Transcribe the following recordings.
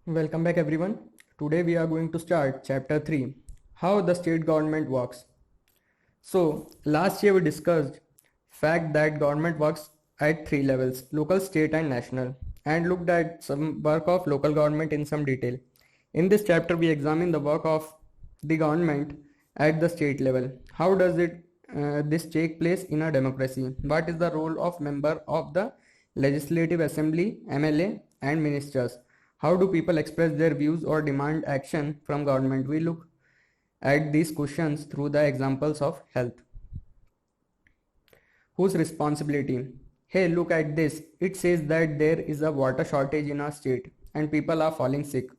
Welcome back everyone. Today we are going to start chapter 3, how the state government works. So, last year we discussed fact that government works at three levels, local, state and national, and looked at some work of local government in some detail. In this chapter we examine the work of the government at the state level. How does this take place in a democracy? What is the role of member of the legislative assembly, MLA and ministers? How do people express their views or demand action from government? We look at these questions through the examples of health. Whose responsibility? Hey, look at this. It says that there is a water shortage in our state and people are falling sick.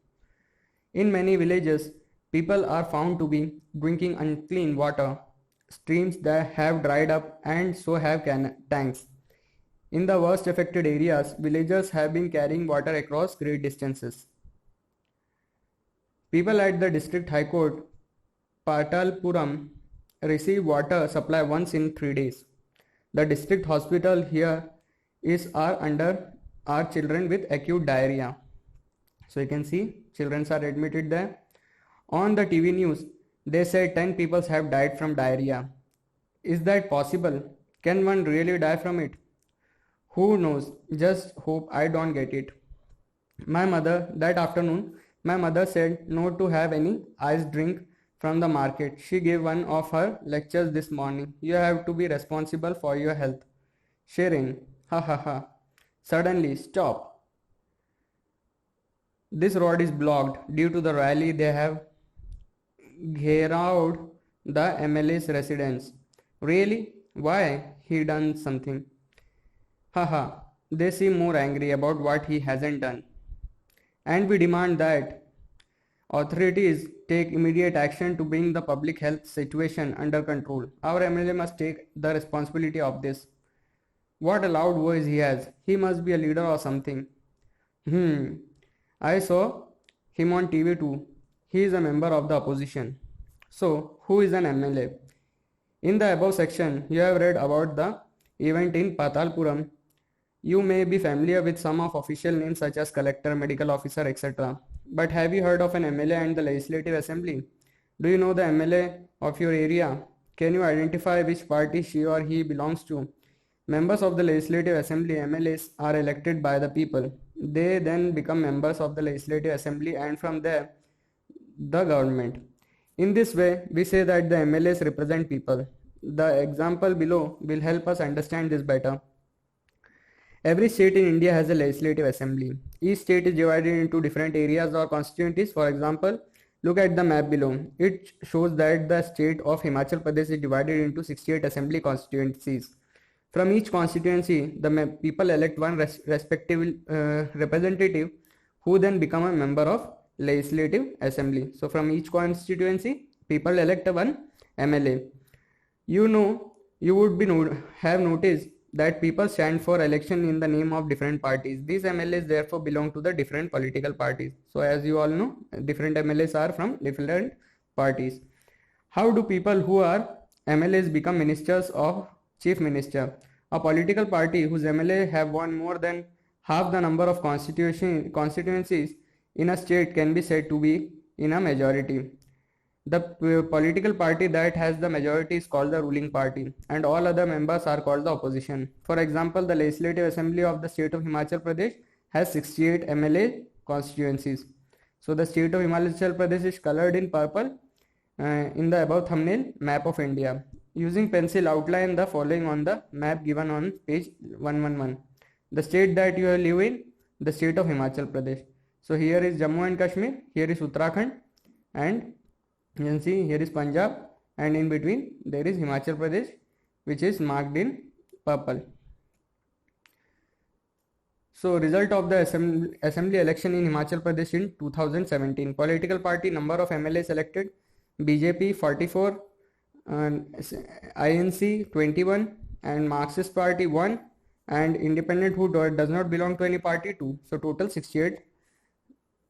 In many villages, people are found to be drinking unclean water, streams that have dried up and so have tanks. In the worst affected areas, villagers have been carrying water across great distances. People at the district high court, Patalpuram, receive water supply once in 3 days. The district hospital here is under our children with acute diarrhea. So you can see children are admitted there. On the TV news, they said 10 people have died from diarrhea. Is that possible? Can one really die from it? Who knows? Just hope I don't get it. That afternoon, my mother said no to have any iced drink from the market. She gave one of her lectures this morning. You have to be responsible for your health. Sharing. Ha ha ha. Suddenly, stop. This road is blocked due to the rally. They have gherowed the MLA's residence. Really? Why? He done something. Haha, they seem more angry about what he hasn't done. And we demand that authorities take immediate action to bring the public health situation under control. Our MLA must take the responsibility of this. What a loud voice he has. He must be a leader or something. I saw him on TV too. He is a member of the opposition. So, who is an MLA? In the above section, you have read about the event in Patalpuram. You may be familiar with some of official names such as collector, medical officer, etc. But have you heard of an MLA and the Legislative Assembly? Do you know the MLA of your area? Can you identify which party she or he belongs to? Members of the Legislative Assembly, MLAs, are elected by the people. They then become members of the Legislative Assembly and from there, the government. In this way, we say that the MLAs represent people. The example below will help us understand this better. Every state in India has a legislative assembly. Each state is divided into different areas or constituencies. For example, look at the map below. It shows that the state of Himachal Pradesh is divided into 68 assembly constituencies. From each constituency, the people elect one respective representative who then become a member of legislative assembly. So from each constituency, people elect one MLA. You would have noticed that people stand for election in the name of different parties. These MLAs therefore belong to the different political parties. So as you all know, different MLAs are from different parties. How do people who are MLAs become ministers or chief minister? A political party whose MLA have won more than half the number of constituencies in a state can be said to be in a majority. The political party that has the majority is called the ruling party and all other members are called the opposition. For example, the Legislative Assembly of the state of Himachal Pradesh has 68 MLA constituencies. So the state of Himachal Pradesh is colored in purple in the above thumbnail map of India. Using pencil, outline the following on the map given on page 111. The state that you live in, the state of Himachal Pradesh. So here is Jammu and Kashmir, here is Uttarakhand, and you can see here is Punjab, and in between there is Himachal Pradesh, which is marked in purple. So result of the assembly election in Himachal Pradesh in 2017. Political party number of MLAs elected: BJP 44, INC 21, and Marxist Party 1, and Independent who does not belong to any party 2. So total 68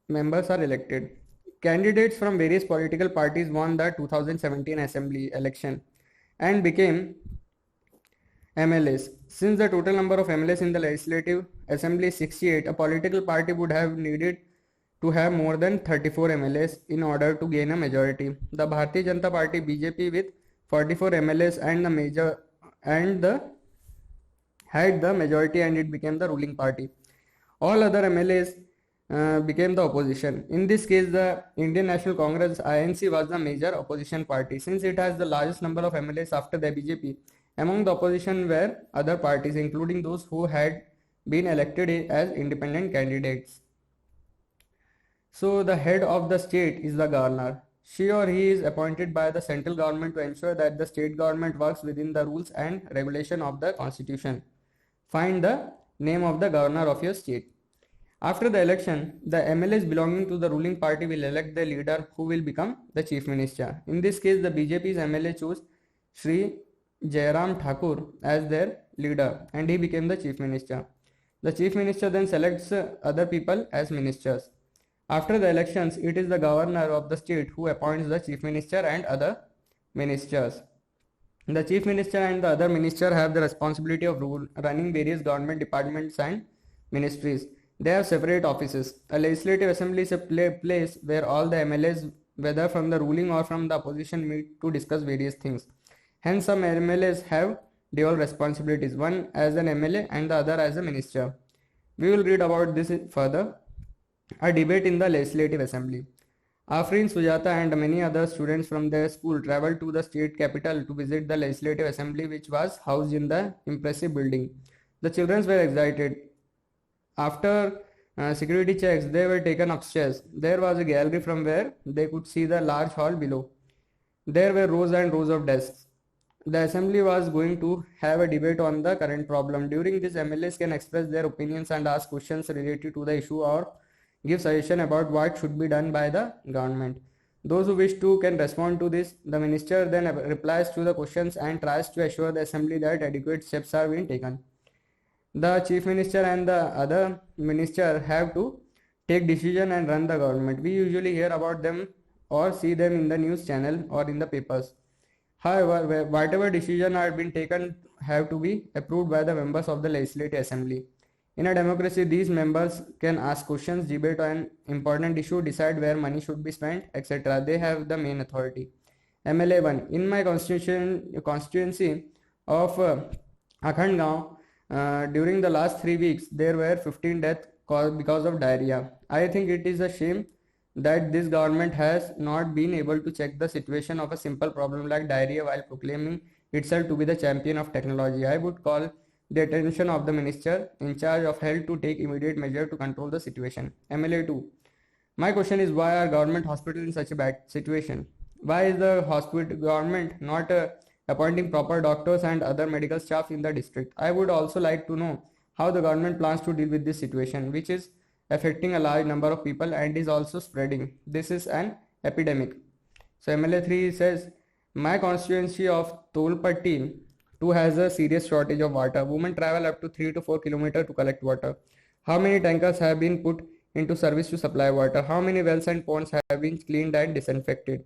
members are elected. Candidates from various political parties won the 2017 assembly election and became MLAs. Since the total number of MLAs in the legislative assembly is 68, a political party would have needed to have more than 34 MLAs in order to gain a majority. The Bharatiya Janata Party BJP with 44 MLAs and the had the majority and it became the ruling party. All other MLAs became the opposition. In this case, the Indian National Congress INC was the major opposition party since it has the largest number of MLAs after the BJP. Among the opposition were other parties including those who had been elected as independent candidates. So the head of the state is the governor. She or he is appointed by the central government to ensure that the state government works within the rules and regulation of the constitution. Find the name of the governor of your state. After the election, the MLAs belonging to the ruling party will elect the leader who will become the chief minister. In this case, the BJP's MLA chose Sri Jairam Thakur as their leader and he became the chief minister. The chief minister then selects other people as ministers. After the elections, it is the governor of the state who appoints the chief minister and other ministers. The chief minister and the other minister have the responsibility of running various government departments and ministries. They have separate offices. A legislative assembly is a place where all the MLAs, whether from the ruling or from the opposition, meet to discuss various things. Hence, some MLAs have dual responsibilities, one as an MLA and the other as a minister. We will read about this further. A debate in the Legislative Assembly. Afreen Sujata and many other students from their school traveled to the state capital to visit the Legislative Assembly, which was housed in the impressive building. The children were excited. After security checks, they were taken upstairs. There was a gallery from where they could see the large hall below. There were rows and rows of desks. The assembly was going to have a debate on the current problem. During this, MLAs can express their opinions and ask questions related to the issue or give suggestion about what should be done by the government. Those who wish to can respond to this. The minister then replies to the questions and tries to assure the assembly that adequate steps are being taken. The chief minister and the other minister have to take decision and run the government. We usually hear about them or see them in the news channel or in the papers. However, whatever decision are being taken have to be approved by the members of the legislative assembly. In a democracy, these members can ask questions, debate on important issue, decide where money should be spent, etc. They have the main authority. MLA 1. In my constituency of Akhandgaon, during the last 3 weeks, there were 15 deaths caused because of diarrhea. I think it is a shame that this government has not been able to check the situation of a simple problem like diarrhea while proclaiming itself to be the champion of technology. I would call the attention of the minister in charge of health to take immediate measure to control the situation. MLA 2. My question is, why are government hospitals in such a bad situation? Why is the hospital government not appointing proper doctors and other medical staff in the district? I would also like to know how the government plans to deal with this situation, which is affecting a large number of people and is also spreading. This is an epidemic. So MLA 3 says, my constituency of Tolpatti 2 has a serious shortage of water. Women travel up to 3 to 4 kilometers to collect water. How many tankers have been put into service to supply water? How many wells and ponds have been cleaned and disinfected?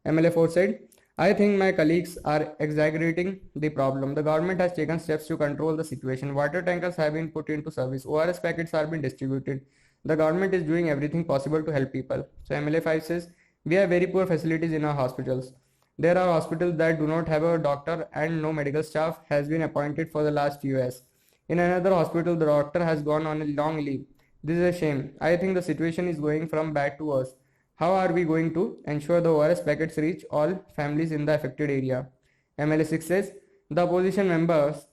MLA 4 said, I think my colleagues are exaggerating the problem. The government has taken steps to control the situation. Water tankers have been put into service. ORS packets are being distributed. The government is doing everything possible to help people. So MLA 5 says, we have very poor facilities in our hospitals. There are hospitals that do not have a doctor and no medical staff has been appointed for the last few years. In another hospital, the doctor has gone on a long leave. This is a shame. I think the situation is going from bad to worse. How are we going to ensure the ORS packets reach all families in the affected area? MLA 6 says, the opposition members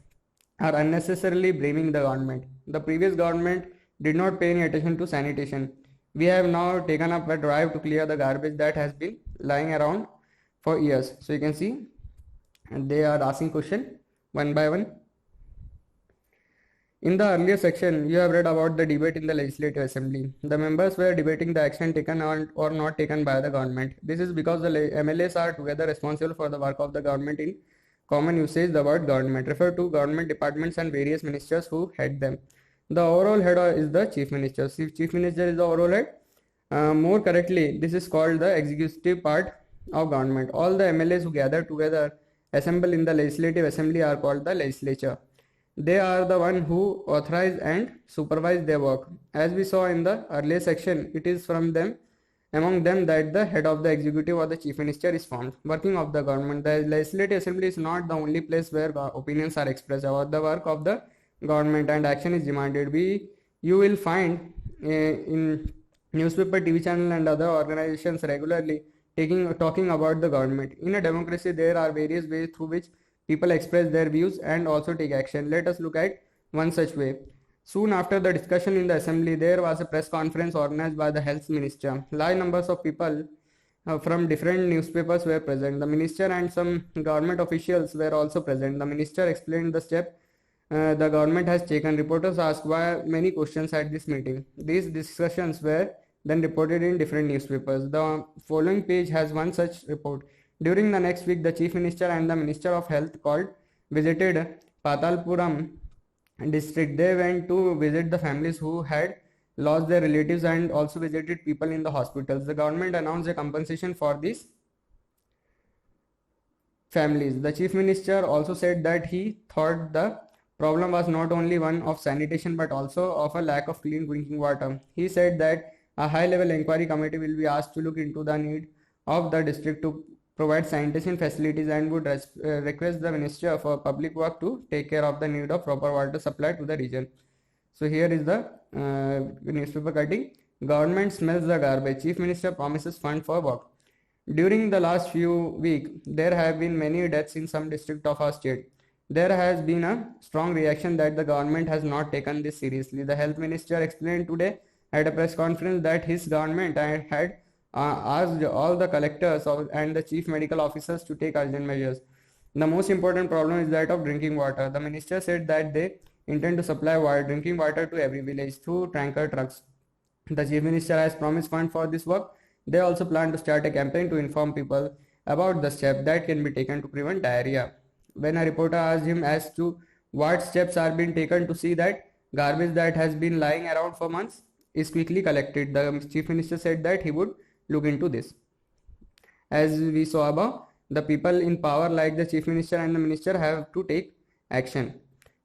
are unnecessarily blaming the government. The previous government did not pay any attention to sanitation. We have now taken up a drive to clear the garbage that has been lying around for years. So you can see, and they are asking question one by one. In the earlier section, you have read about the debate in the Legislative Assembly. The members were debating the action taken or not taken by the government. This is because the MLAs are together responsible for the work of the government. In common usage, the word government refer to government departments and various ministers who head them. The overall head is the chief minister. Chief minister is the overall head. More correctly, this is called the executive part of government. All the MLAs who gather together assemble in the Legislative Assembly are called the legislature. They are the one who authorize and supervise their work. As we saw in the earlier section, it is from them among them that the head of the executive or the chief minister is formed. Working of the government. The legislative assembly is not the only place where opinions are expressed about the work of the government and action is demanded. You will find in newspaper, TV channel and other organizations regularly talking about the government. In a democracy, there are various ways through which people express their views and also take action. Let us look at one such way. Soon after the discussion in the assembly, there was a press conference organized by the health minister. Large numbers of people from different newspapers were present. The minister and some government officials were also present. The minister explained the step the government has taken. Reporters asked why many questions at this meeting. These discussions were then reported in different newspapers. The following page has one such report. During the next week, the chief minister and the minister of health visited Patalpuram district. They went to visit the families who had lost their relatives and also visited people in the hospitals. The government announced a compensation for these families. The chief minister also said that he thought the problem was not only one of sanitation but also of a lack of clean drinking water. He said that a high-level inquiry committee will be asked to look into the need of the district to provide sanitation facilities and would request the Minister for Public Work to take care of the need of proper water supply to the region. So here is the newspaper cutting. Government smells the garbage. Chief Minister promises fund for work. During the last few weeks, there have been many deaths in some district of our state. There has been a strong reaction that the government has not taken this seriously. The health minister explained today at a press conference that his government had asked all the collectors and the chief medical officers to take urgent measures. The most important problem is that of drinking water. The minister said that they intend to supply drinking water to every village through tanker trucks. The chief minister has promised fund for this work. They also plan to start a campaign to inform people about the steps that can be taken to prevent diarrhea. When a reporter asked him as to what steps are being taken to see that garbage that has been lying around for months is quickly collected, the chief minister said that he would look into this. As we saw above, the people in power like the chief minister and the minister have to take action.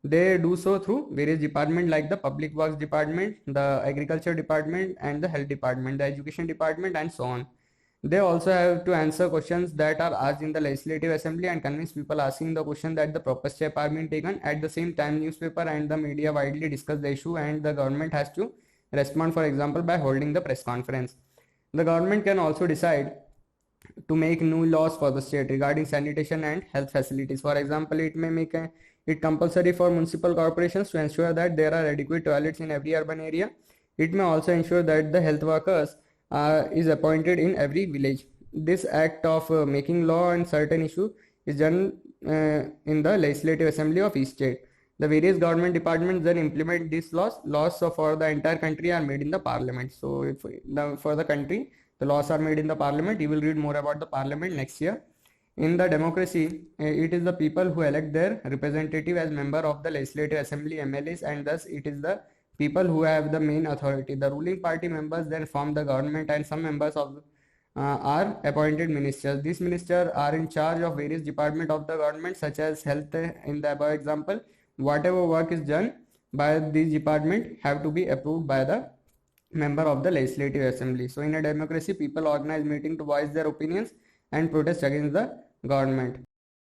They do so through various departments like the public works department, the agriculture department and the health department, the education department and so on. They also have to answer questions that are asked in the legislative assembly and convince people asking the question that the proper steps are being taken. At the same time, newspaper and the media widely discuss the issue and the government has to respond, for example, by holding the press conference. The government can also decide to make new laws for the state regarding sanitation and health facilities. For example, it may make it compulsory for municipal corporations to ensure that there are adequate toilets in every urban area. It may also ensure that the health workers is appointed in every village. This act of making law on certain issue is done in the legislative assembly of each state. The various government departments then implement these laws. Laws for the entire country are made in the parliament. So for the country, the laws are made in the parliament. You will read more about the parliament next year. In the democracy, it is the people who elect their representative as member of the legislative assembly, MLAs, and thus it is the people who have the main authority. The ruling party members then form the government and some members of are appointed ministers. These ministers are in charge of various departments of the government such as health in the above example. Whatever work is done by these departments have to be approved by the member of the legislative assembly. So in a democracy, people organize meeting to voice their opinions and protest against the government.